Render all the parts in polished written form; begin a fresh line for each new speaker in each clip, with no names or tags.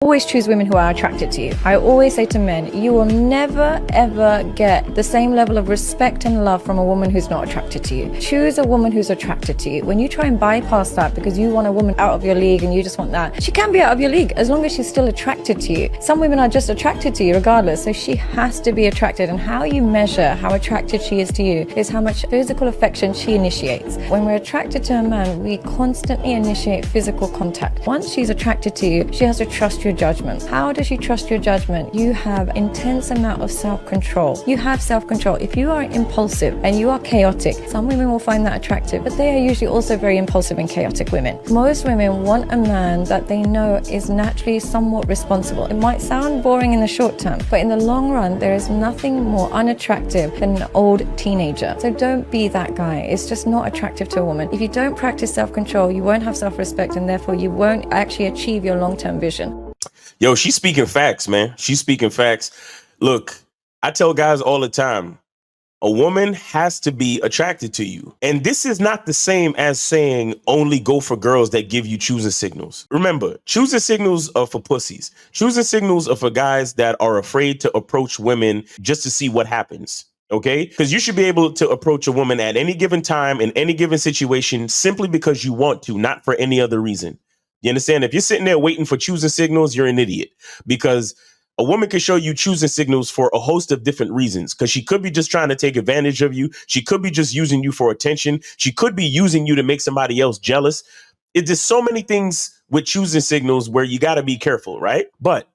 Always choose women who are attracted to you. I always say to men, you will never ever get the same level of respect and love from a woman who's not attracted to you. Choose a woman who's attracted to you. When you try and bypass that because you want a woman out of your league and you just want that, she can be out of your league as long as she's still attracted to you. Some women are just attracted to you regardless, so she has to be attracted, and how you measure how attracted she is to you is how much physical affection she initiates. When we're attracted to a man, we constantly initiate physical contact. Once she's attracted to you, she has to trust your judgment. How does she trust your judgment? You have intense amount of self-control. You have self-control. If you are impulsive and you are chaotic, some women will find that attractive, but they are usually also very impulsive and chaotic women. Most women want a man that they know is naturally somewhat responsible. It might sound boring in the short term, but in the long run, there is nothing more unattractive than an old teenager. So don't be that guy. It's just not attractive to a woman. If you don't practice self-control, you won't have self-respect, and therefore you won't actually achieve your long-term vision.
Yo, she's speaking facts, man. She's speaking facts. Look, I tell guys all the time, a woman has to be attracted to you. And this is not the same as saying only go for girls that give you choosing signals. Remember, choosing signals are for pussies. Choosing signals are for guys that are afraid to approach women just to see what happens. OK, because you should be able to approach a woman at any given time in any given situation simply because you want to, not for any other reason. You understand? If you're sitting there waiting for choosing signals, you're an idiot, because a woman can show you choosing signals for a host of different reasons, because she could be just trying to take advantage of you. She could be just using you for attention. She could be using you to make somebody else jealous. There's so many things with choosing signals where you got to be careful. Right. But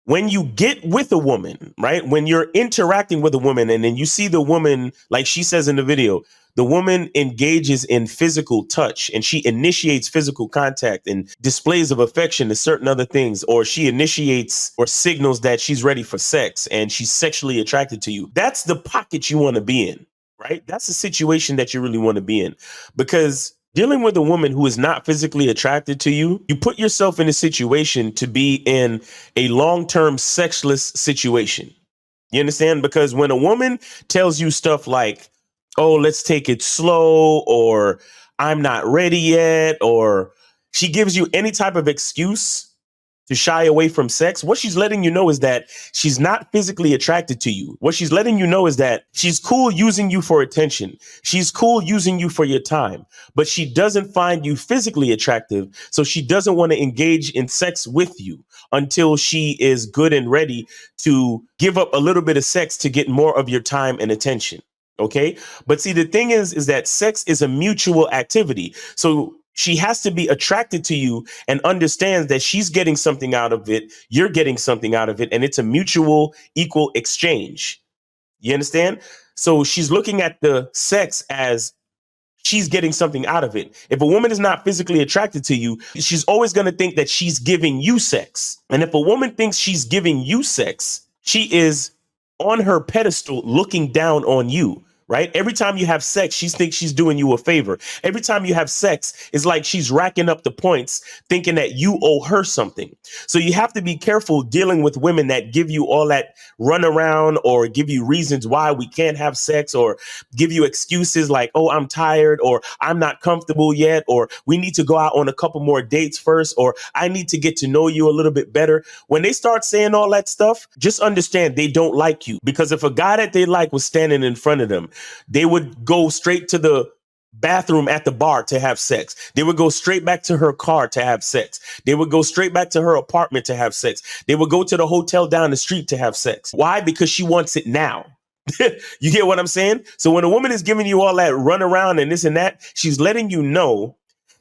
when you get with a woman, right, when you're interacting with a woman and then you see the woman, like she says in the video, the woman engages in physical touch and she initiates physical contact and displays of affection to certain other things, or she initiates or signals that she's ready for sex and she's sexually attracted to you. That's the pocket you want to be in, right? That's the situation that you really want to be in, because dealing with a woman who is not physically attracted to you, you put yourself in a situation to be in a long-term sexless situation. You understand? Because when a woman tells you stuff like, oh, let's take it slow, or I'm not ready yet, or she gives you any type of excuse to shy away from sex, what she's letting you know is that she's not physically attracted to you. What she's letting you know is that she's cool using you for attention. She's cool using you for your time, but she doesn't find you physically attractive. So she doesn't want to engage in sex with you until she is good and ready to give up a little bit of sex to get more of your time and attention. OK, but see, the thing is that sex is a mutual activity. So she has to be attracted to you and understands that she's getting something out of it. You're getting something out of it. And it's a mutual equal exchange. You understand? So she's looking at the sex as she's getting something out of it. If a woman is not physically attracted to you, she's always going to think that she's giving you sex. And if a woman thinks she's giving you sex, she is on her pedestal looking down on you. Right? Every time you have sex, she thinks she's doing you a favor. Every time you have sex, it's like she's racking up the points, thinking that you owe her something. So you have to be careful dealing with women that give you all that run around, or give you reasons why we can't have sex, or give you excuses like, oh, I'm tired, or I'm not comfortable yet, or we need to go out on a couple more dates first, or I need to get to know you a little bit better. When they start saying all that stuff, just understand they don't like you, because if a guy that they like was standing in front of them, they would go straight to the bathroom at the bar to have sex. They would go straight back to her car to have sex. They would go straight back to her apartment to have sex. They would go to the hotel down the street to have sex. Why? Because she wants it now. You get what I'm saying? So when a woman is giving you all that run around and this and that, she's letting you know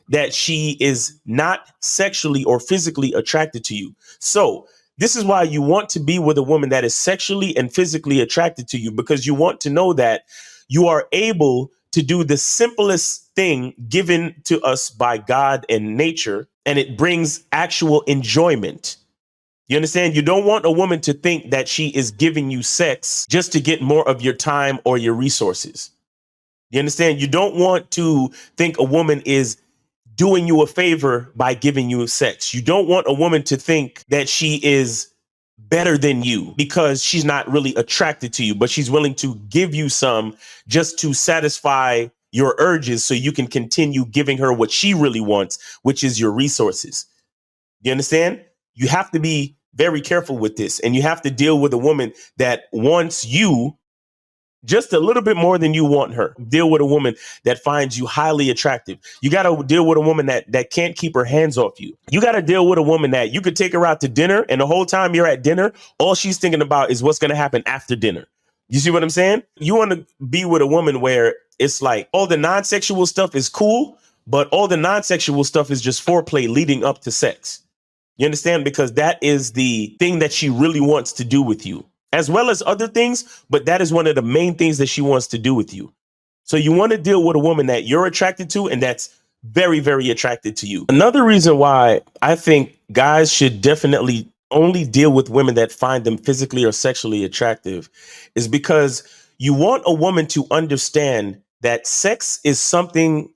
that she is not sexually or physically attracted to you. So this is why you want to be with a woman that is sexually and physically attracted to you, because you want to know that you are able to do the simplest thing given to us by God and nature, and it brings actual enjoyment. You understand? You don't want a woman to think that she is giving you sex just to get more of your time or your resources. You understand? You don't want to think a woman is doing you a favor by giving you sex. You don't want a woman to think that she is better than you because she's not really attracted to you, but she's willing to give you some just to satisfy your urges so you can continue giving her what she really wants, which is your resources. You understand? You have to be very careful with this, and you have to deal with a woman that wants you just a little bit more than you want her. Deal with a woman that finds you highly attractive. You got to deal with a woman that can't keep her hands off you. You got to deal with a woman that you could take her out to dinner, and the whole time you're at dinner, all she's thinking about is what's going to happen after dinner. You see what I'm saying? You want to be with a woman where it's like all the non-sexual stuff is cool, but all the non-sexual stuff is just foreplay leading up to sex. You understand? Because that is the thing that she really wants to do with you, as well as other things. But that is one of the main things that she wants to do with you. So you want to deal with a woman that you're attracted to and that's very, very attracted to you. Another reason why I think guys should definitely only deal with women that find them physically or sexually attractive is because you want a woman to understand that sex is something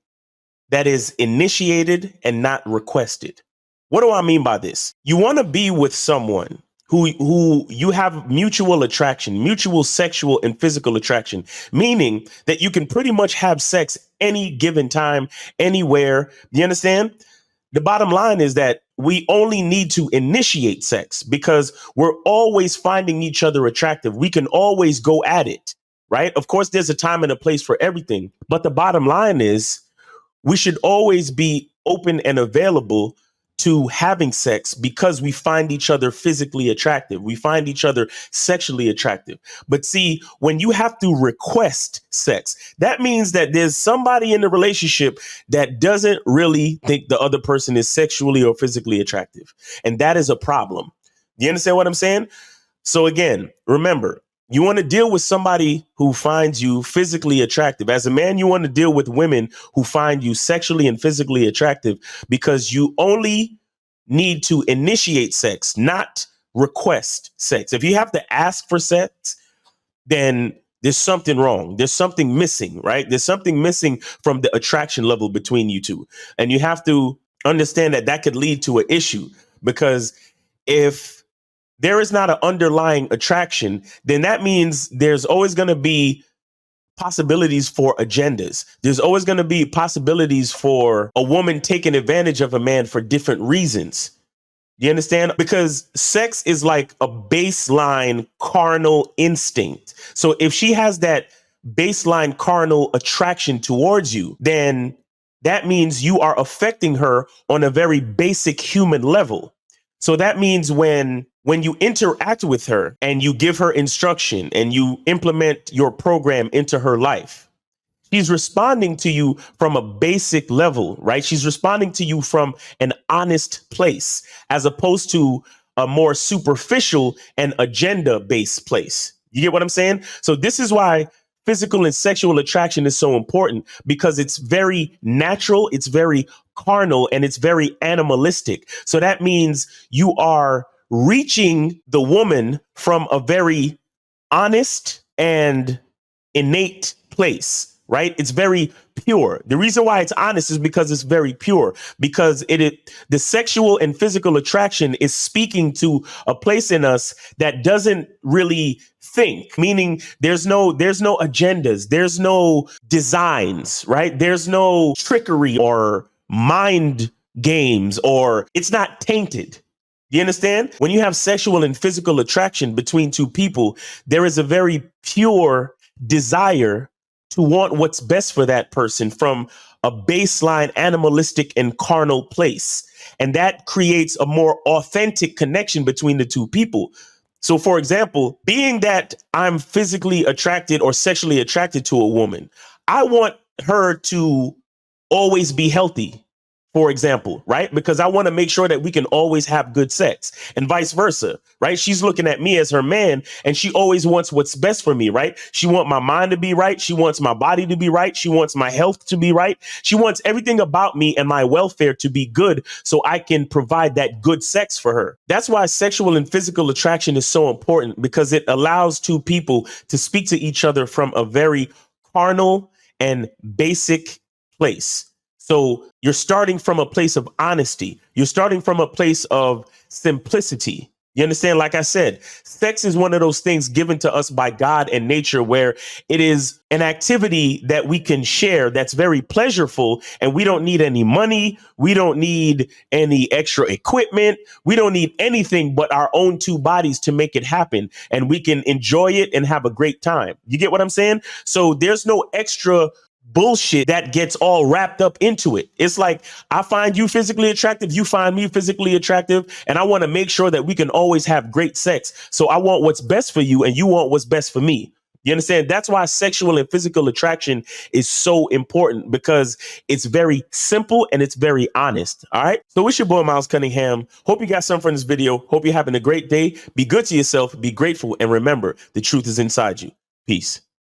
that is initiated and not requested. What do I mean by this? You want to be with someone who you have mutual attraction, mutual sexual and physical attraction, meaning that you can pretty much have sex any given time, anywhere. You understand? The bottom line is that we only need to initiate sex because we're always finding each other attractive. We can always go at it, right? Of course, there's a time and a place for everything. But the bottom line is we should always be open and available to having sex because we find each other physically attractive. We find each other sexually attractive. But see, when you have to request sex, that means that there's somebody in the relationship that doesn't really think the other person is sexually or physically attractive. And that is a problem. You understand what I'm saying? So again, remember, you want to deal with somebody who finds you physically attractive. As a man, you want to deal with women who find you sexually and physically attractive because you only need to initiate sex, not request sex. If you have to ask for sex, then there's something wrong. There's something missing, right? There's something missing from the attraction level between you two. And you have to understand that that could lead to an issue because if there is not an underlying attraction, then that means there's always going to be possibilities for agendas. There's always going to be possibilities for a woman taking advantage of a man for different reasons. You understand? Because sex is like a baseline carnal instinct. So if she has that baseline carnal attraction towards you, then that means you are affecting her on a very basic human level. So that means when you interact with her and you give her instruction and you implement your program into her life, she's responding to you from a basic level, right? She's responding to you from an honest place as opposed to a more superficial and agenda-based place. You get what I'm saying? So this is why physical and sexual attraction is so important because it's very natural, it's very carnal, and it's very animalistic. So that means you are reaching the woman from a very honest and innate place, right? It's very pure. The reason why it's honest is because it's very pure, because the sexual and physical attraction is speaking to a place in us that doesn't really think, meaning there's no agendas, there's no designs, right? There's no trickery or mind games, or it's not tainted. You understand? When you have sexual and physical attraction between two people, there is a very pure desire to want what's best for that person from a baseline animalistic and carnal place. And that creates a more authentic connection between the two people. So, for example, being that I'm physically attracted or sexually attracted to a woman, I want her to always be healthy, for example, right? Because I want to make sure that we can always have good sex and vice versa, right? She's looking at me as her man and she always wants what's best for me, right? She wants my mind to be right. She wants my body to be right. She wants my health to be right. She wants everything about me and my welfare to be good so I can provide that good sex for her. That's why sexual and physical attraction is so important, because it allows two people to speak to each other from a very carnal and basic place. So you're starting from a place of honesty. You're starting from a place of simplicity. You understand? Like I said, sex is one of those things given to us by God and nature where it is an activity that we can share that's very pleasurable, and we don't need any money. We don't need any extra equipment. We don't need anything but our own two bodies to make it happen. And we can enjoy it and have a great time. You get what I'm saying? So there's no extra bullshit that gets all wrapped up into it. It's like, I find you physically attractive, you find me physically attractive, and I want to make sure that we can always have great sex. So I want what's best for you and you want what's best for me. You understand? That's why sexual and physical attraction is so important, because it's very simple and it's very honest. All right. So it's your boy, Miles Cunningham. Hope you got something from this video. Hope you're having a great day. Be good to yourself, be grateful, and remember, the truth is inside you. Peace.